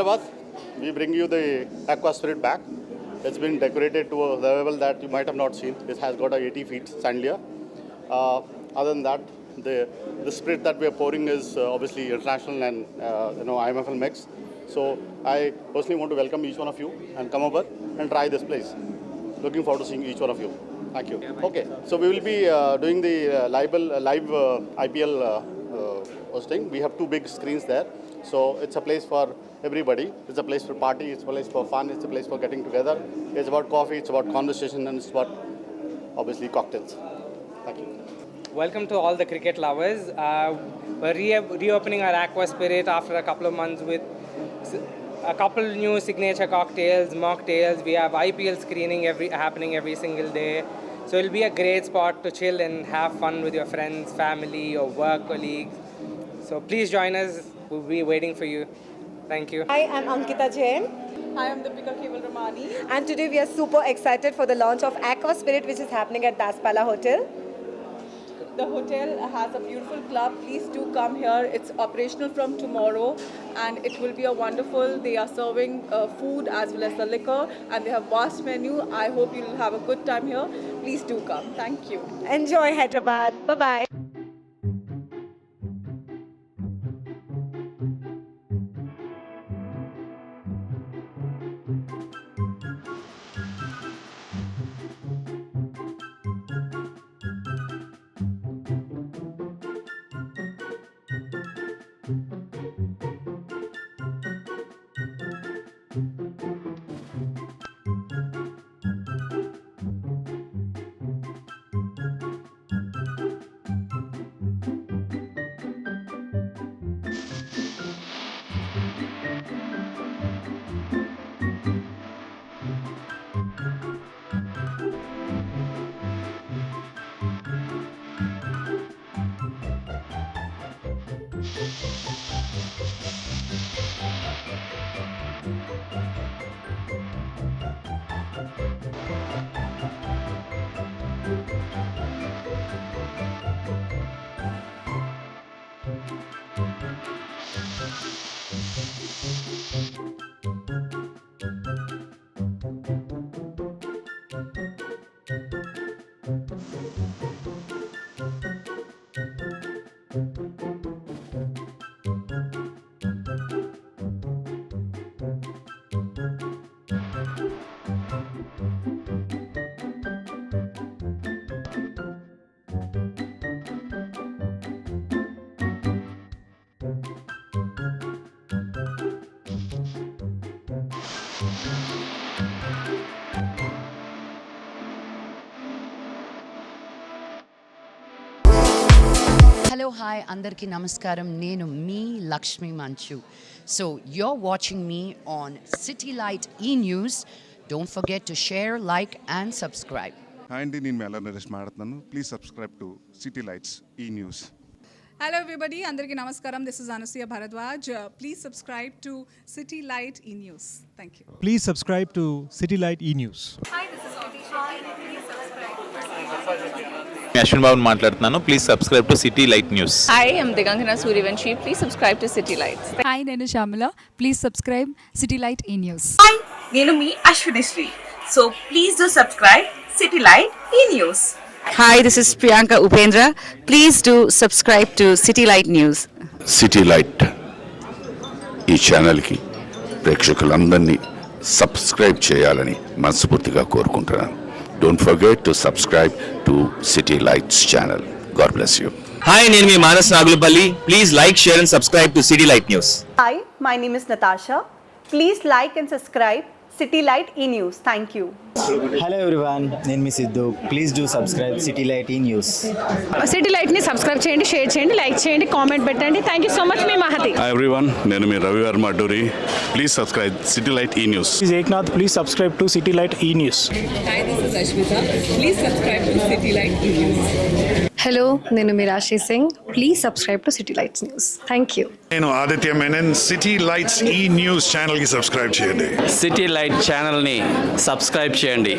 Hyderabad, we bring you the Aqua Spirit back. It's been decorated to a level that you might have not seen. It has got a 80 feet chandelier. Other than that, the spirit that we are pouring is obviously international and IMFL mix. So I personally want to welcome each one of you and come over and try this place. Looking forward to seeing each one of you. Thank you. Okay, so we will be doing the live IPL hosting. We have 2 big screens there. So it's a place for everybody. It's a place for party, it's a place for fun, it's a place for getting together. It's about coffee, it's about conversation, and it's about, obviously, cocktails. Thank you. Welcome to all the cricket lovers. We're reopening our Aqua Spirit after a couple of months with a couple new signature cocktails, mocktails. We have IPL screening happening every single day. So it'll be a great spot to chill and have fun with your friends, family, or work colleagues. So please join us. We'll be waiting for you. Thank you. Hi, I'm Ankita Jain. Hi, I'm Deepika Kewalramani. And today we are super excited for the launch of Aqua Spirit, which is happening at Daspalla Hotel. The hotel has a beautiful club. Please do come here. It's operational from tomorrow and it will be a wonderful. They are serving food as well as the liquor and they have vast menu. I hope you'll have a good time here. Please do come. Thank you. Enjoy Hyderabad. Bye-bye. Hello, hi, andarki namaskaram. Nenu me Lakshmi Manchu. So you're watching me on City Light E-News. Don't forget to share, like and subscribe. Hi అండి, నేను మేళ నరేష్ మాట్లాడుతున్నాను. Please subscribe to City lights ఈ news. Hello everybody, Andarki Namaskaram. This is Anusuya Bharadwaj. Please subscribe to City Light E-News. Thank you. Please subscribe to City Light E-News. Hi, this is Deepika. Please subscribe. Ashwin Babu మాట్లాడుతున్నాను. Please subscribe to City Light News. Hi, I'm Digangana Suryavanshi. Please subscribe to City Lights. Hi, Nenu Shamila. Please subscribe City Light E-News. Hi, Nenu me Ashwini. So please do subscribe City Light E-News. Hi, this is Priyanka Upendra. Please do subscribe to City Light News. City Light ఈ ఛానల్కి ప్రేక్షకులందరినీ subscribe చేయాలని మనస్ఫూర్తిగా కోరుకుంటున్నాను. Don't forget to subscribe to City Lights channel. God bless you. Hi, నేను మీ Manas Nagulapalli. Please like, share and subscribe to City Light News. Hi, my name is Natasha. Please like and subscribe City Light E-News. Thank you. Hello everyone, నేను మీ Siddhu. Please do subscribe City Light ఈ news. City లైట్ని subscribe చేయండి, share చేయండి, like చేయండి, comment పెట్టండి. Thank you so much. మీ Mahathi. Hi everyone, నేను మీ Ravi Varma Adduri. Please subscribe City Light ఈ news. This is Eknath. Please subscribe to City Light E-News. Hi, this is Ashmita. Please subscribe to City Light E-News. Hello, Nenu Mirashi Singh. Please subscribe to City Lights News. Thank you. నేను Aditya Menon. City lights ఈ news ఛానల్కి subscribe చేయండి. City light ఛానల్ని subscribe చేయండి.